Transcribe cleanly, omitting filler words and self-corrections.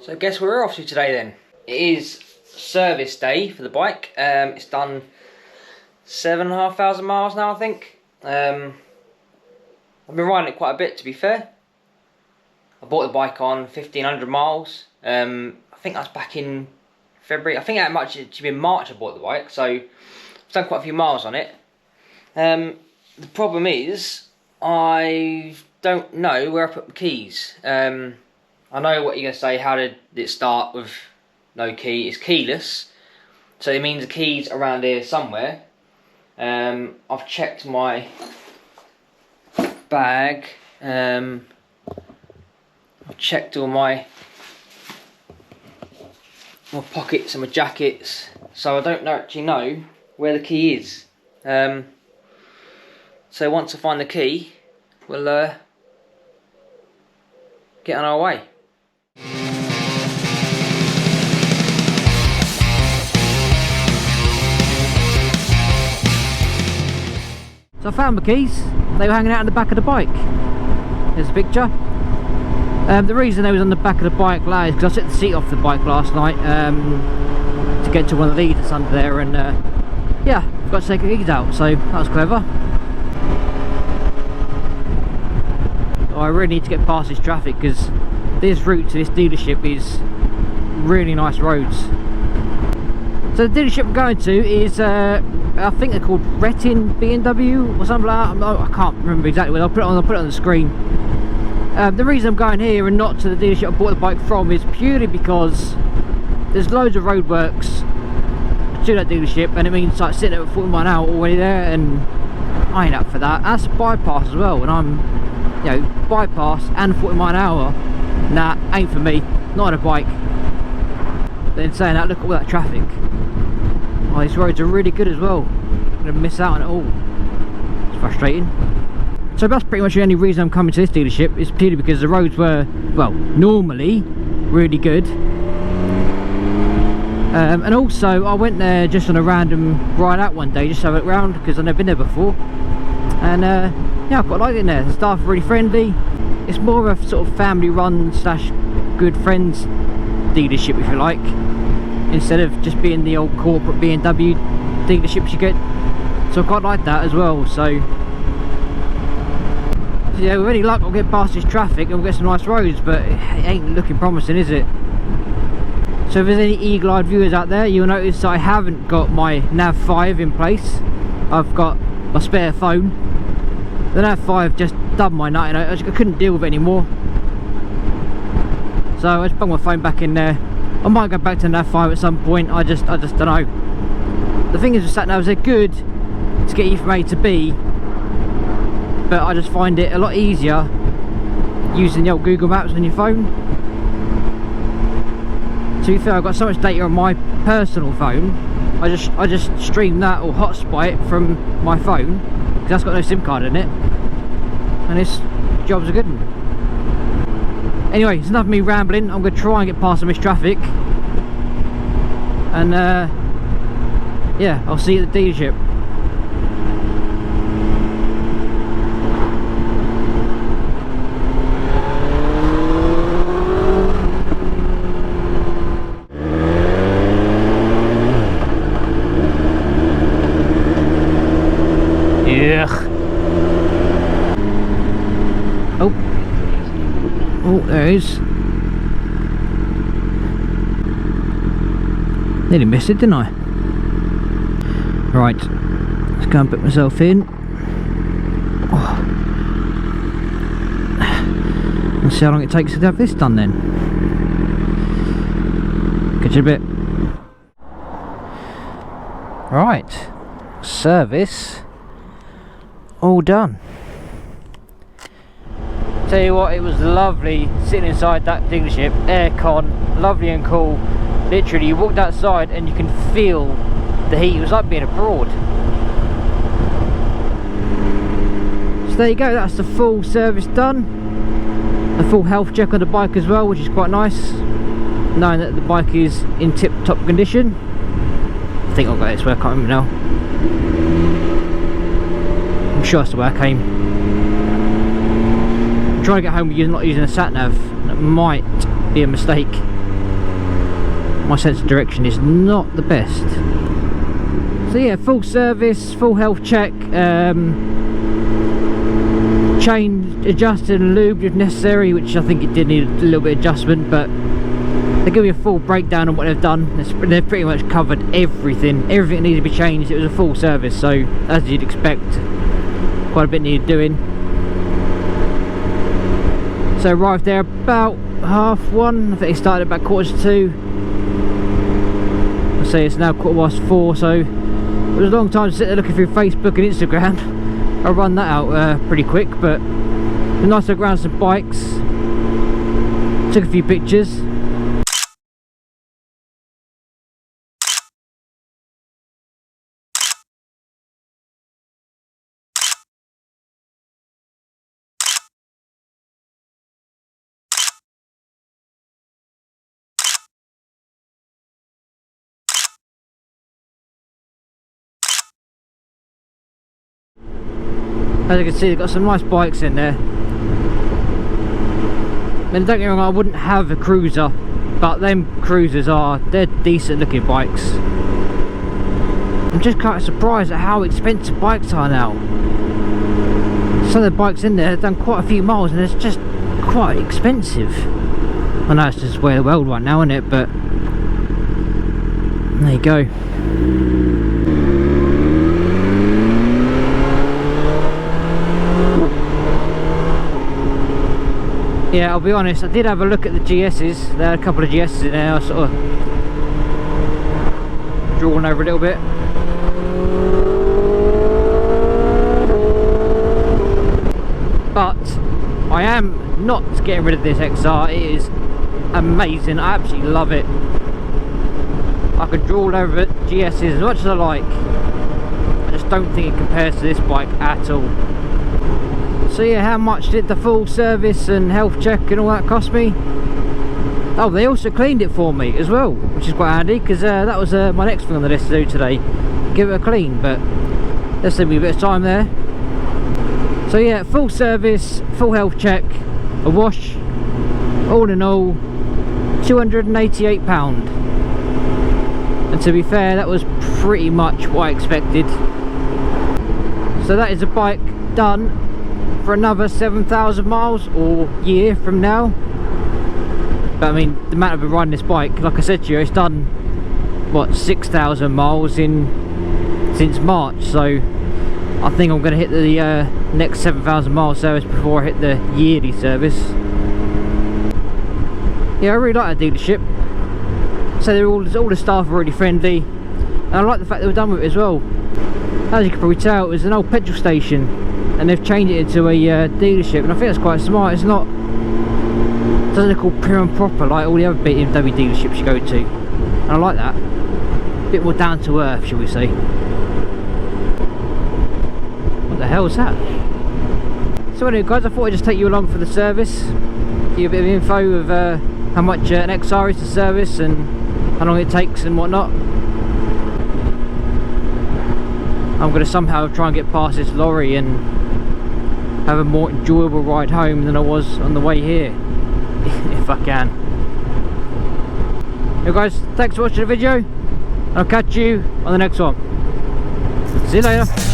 So guess where we're off to today then? It is service day for the bike. It's done 7,500 miles now, I think. I've been riding it quite a bit, to be fair. I bought the bike on 1,500 miles. I think that's back in February. I think that might actually be in March I bought the bike, so I've done quite a few miles on it. The problem is, I don't know where I put my keys. I know what you're going to say, how did it start with no key? It's keyless, so it means the keys around here somewhere. I've checked my bag, I've checked all my pockets and my jackets, so I don't actually know where the key is. So once I find the key, we'll get on our way. So I found my keys. They were hanging out in the back of the bike. There's a picture. The reason they was on the back of the bike is because I took the seat off the bike last night to get to one of the leads that's under there, and yeah, forgot to take the keys out, so that was clever. I really need to get past this traffic because this route to this dealership is really nice roads. So the dealership I'm going to is I think they're called Retin BMW or something like that. I can't remember exactly. I'll put it on the screen. The reason I'm going here and not to the dealership I bought the bike from is purely because there's loads of roadworks to that dealership, and it means like sitting at 40 miles an hour already there, and I ain't up for that. That's a bypass as well, and I'm, you know, bypass and 40 miles an hour. Nah, ain't for me. Not on a bike. Then saying that, look at all that traffic. Oh, these roads are really good as well. I'm going to miss out on it all. It's frustrating. So that's pretty much the only reason I'm coming to this dealership, is purely because the roads were, well, normally really good. And also I went there just on a random ride out one day, just to have it round, because I've never been there before. And yeah, I quite like it in there. The staff are really friendly. It's more of a sort of family run slash good friends dealership, if you like, instead of just being the old corporate BMW dealerships you get. So I quite like that as well. So yeah, with any luck I'll get past this traffic and we'll get some nice roads, but it ain't looking promising, is it? So if there's any eagle-eyed viewers out there, you'll notice I haven't got my Nav 5 in place. I've got my spare phone. The Nav 5 just dubbed my nut, you know, I couldn't deal with it anymore. So I just bung my phone back in there. I might go back to the Nav 5 at some point, I just don't know. The thing is with sat-navs, they're good to get you from A to B, but I just find it a lot easier using the old Google Maps on your phone. To be fair, I've got so much data on my personal phone, I just stream that or hotspot it from my phone, because that's got no SIM card in it, and this job's a good one. Anyway, it's enough of me rambling. I'm going to try and get past some of this traffic, and yeah, I'll see you at the dealership. Oh, there it is. Nearly missed it, didn't I? Right, let's go and put myself in. Oh. And see how long it takes to have this done then. Catch you in a bit. Right, service all done. Tell you what, it was lovely sitting inside that dealership, aircon, lovely and cool. Literally, you walked outside and you can feel the heat. It was like being abroad. So there you go, that's the full service done. A full health check on the bike as well, which is quite nice, knowing that the bike is in tip-top condition. I think I'll go this way, I can't remember now. I'm sure that's the way I came. I'm trying to get home with not using a sat nav. That might be a mistake. my sense of direction is not the best. So yeah, full service, full health check, chain adjusted and lubed if necessary, which I think it did need a little bit of adjustment, but they give me a full breakdown on what they've done. They've pretty much covered everything that needed to be changed. It was a full service, so as you'd expect, quite a bit needed doing. So arrived there about 1:30. I think it started about 1:45. I say it's now 4:15, so it was a long time to sit there looking through Facebook and Instagram. I'll run that out pretty quick, but a nice look around some bikes, took a few pictures. As you can see, they've got some nice bikes in there. I mean, don't get me wrong, I wouldn't have a cruiser, but them cruisers they're decent looking bikes. I'm just kind of surprised at how expensive bikes are now. Some of the bikes in there have done quite a few miles and it's just quite expensive. I know it's just the way of the world right now, isn't it? But there you go. Yeah, I'll be honest, I did have a look at the GS's. There are a couple of GS's in there. I sort of drawn over a little bit. But I am not getting rid of this XR. It is amazing. I absolutely love it. I could draw all over it, GS's as much as I like. I just don't think it compares to this bike at all. So yeah, how much did the full service and health check and all that cost me? Oh, they also cleaned it for me as well, which is quite handy, because that was my next thing on the list to do today. Give it a clean, but let's save me a bit of time there. So yeah, full service, full health check, a wash, all in all £288. And to be fair, that was pretty much what I expected. So that is a bike done for another 7,000 miles or year from now. But I mean, the amount I've been riding this bike, like I said to you, it's done what, 6,000 miles since March, so I think I'm going to hit the next 7,000 mile service before I hit the yearly service. Yeah, I really like that dealership. So all the staff are really friendly, and I like the fact they were done with it as well. As you can probably tell, it was an old petrol station and they've changed it into a dealership, and I think that's quite smart. It doesn't look all prim and proper like all the other BMW dealerships you go to, and I like that. A bit more down to earth, shall we say. What the hell is that? So anyway guys, I thought I'd just take you along for the service, give you a bit of info of how much an XR is to service and how long it takes and whatnot. I'm going to somehow try and get past this lorry and have a more enjoyable ride home than I was on the way here, if I can. Hey guys, thanks for watching the video. I'll catch you on the next one. See you later.